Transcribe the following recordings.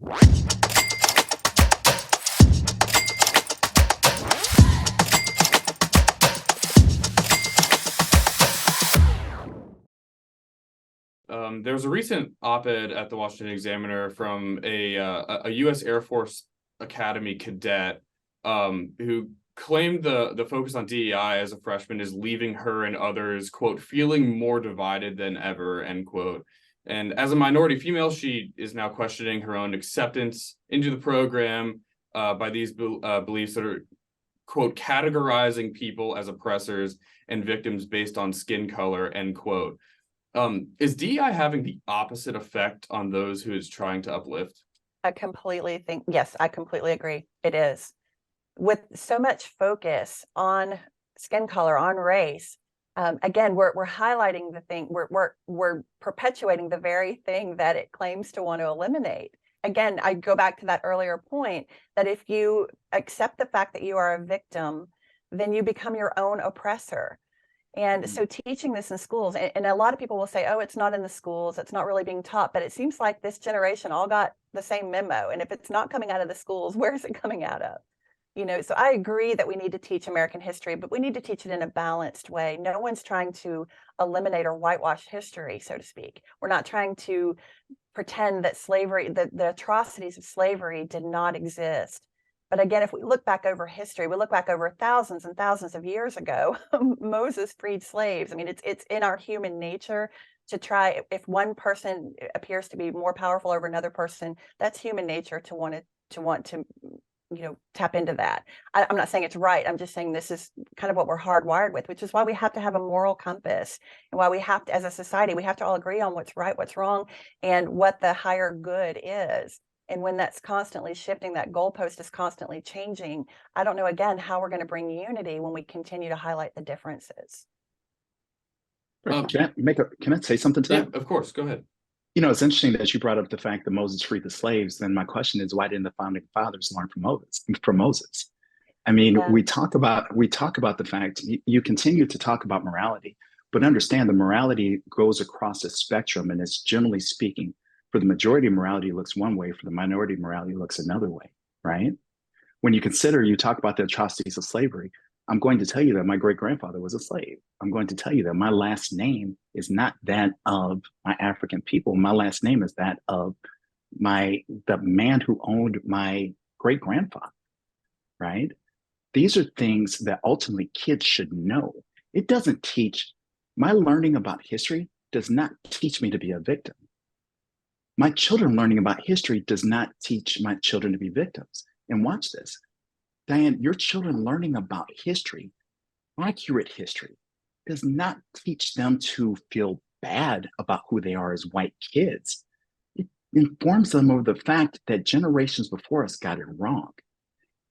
There was a recent op-ed at the Washington Examiner from a U.S. Air Force Academy cadet who claimed the focus on DEI as a freshman is leaving her and others, quote, feeling more divided than ever, end quote. And as a minority female, she is now questioning her own acceptance into the program by these beliefs that are, quote, categorizing people as oppressors and victims based on skin color, end quote. Is DEI having the opposite effect on those who it's trying to uplift? Yes, I completely agree. It is. With so much focus on skin color, on race, again, we're highlighting the thing, we're perpetuating the very thing that it claims to want to eliminate. Again, I go back to that earlier point that if you accept the fact that you are a victim, then you become your own oppressor. And so teaching this in schools, and a lot of people will say, oh, it's not in the schools, it's not really being taught, but it seems like this generation all got the same memo. And if it's not coming out of the schools, where is it coming out of? So I agree that we need to teach American history, but we need to teach it in a balanced way. No one's trying to eliminate or whitewash history, so to speak. We're not trying to pretend that slavery, that the atrocities of slavery did not exist. But again, if we look back over history, we look back over thousands and thousands of years ago, Moses freed slaves. I mean, it's in our human nature to try, if one person appears to be more powerful over another person, that's human nature to want to tap into that. I'm not saying it's right. I'm just saying this is kind of what we're hardwired with, which is why we have to have a moral compass, and why we have to, as a society, we have to all agree on what's right, what's wrong, and what the higher good is. And when that's constantly shifting, that goalpost is constantly changing, I don't know, again, how we're going to bring unity when we continue to highlight the differences. Can I say something to that? Yeah, of course. Go ahead. It's interesting that you brought up the fact that Moses freed the slaves. Then my question is, why didn't the founding fathers learn from Moses? I mean, Yeah. we talk about the fact you continue to talk about morality, but understand the morality goes across a spectrum, and it's generally speaking, for the majority, morality looks one way, for the minority, morality looks another way, right? When you talk about the atrocities of slavery, I'm going to tell you that my great-grandfather was a slave. I'm going to tell you that my last name is not that of my African people. My last name is that of the man who owned my great-grandfather, right? These are things that ultimately kids should know. It doesn't my learning about history does not teach me to be a victim. My children learning about history does not teach my children to be victims. And watch this. Diane, your children learning about history, accurate history, does not teach them to feel bad about who they are as white kids. It informs them of the fact that generations before us got it wrong.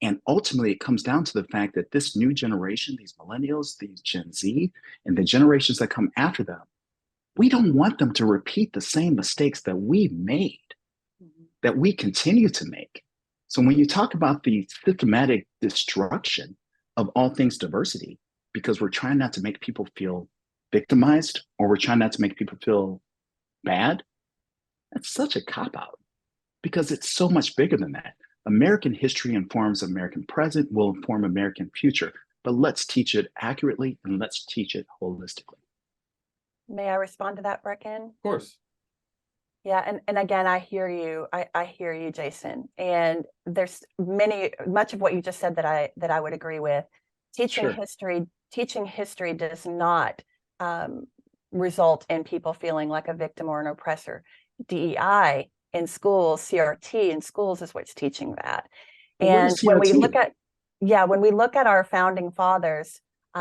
And ultimately, it comes down to the fact that this new generation, these millennials, these Gen Z, and the generations that come after them, we don't want them to repeat the same mistakes that we made, that we continue to make. So when you talk about the systematic destruction of all things diversity, because we're trying not to make people feel victimized, or we're trying not to make people feel bad, that's such a cop-out, because it's so much bigger than that. American history informs American present, will inform American future, but let's teach it accurately and let's teach it holistically. May I respond to that, Brecken? Of course. Yeah, and again, I hear you. I hear you, Jason. And there's much of what you just said that I would agree with. Teaching history does not result in people feeling like a victim or an oppressor. DEI in schools, CRT in schools is what's teaching that. And when we look at our founding fathers,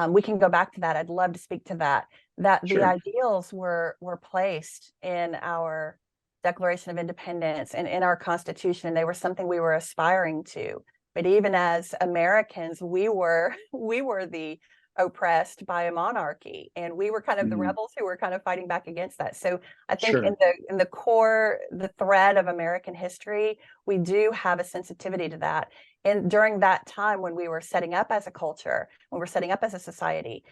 we can go back to that. I'd love to speak to that. The ideals were placed in our Declaration of Independence and in our Constitution, and they were something we were aspiring to. But even as Americans, we were the oppressed by a monarchy, and we were kind of the Mm, rebels who were kind of fighting back against that. So I think sure. in the core, the thread of American history, we do have a sensitivity to that. And during that time when we were setting up as a culture, when we're setting up as a society,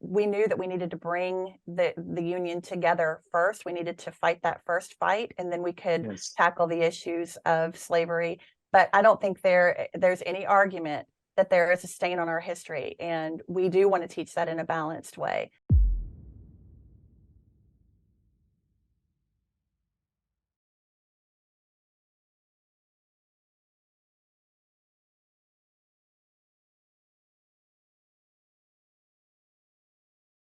we knew that we needed to bring the union together first. We needed to fight that first fight, and then we could Yes. tackle the issues of slavery. But I don't think there's any argument that there is a stain on our history, and we do want to teach that in a balanced way.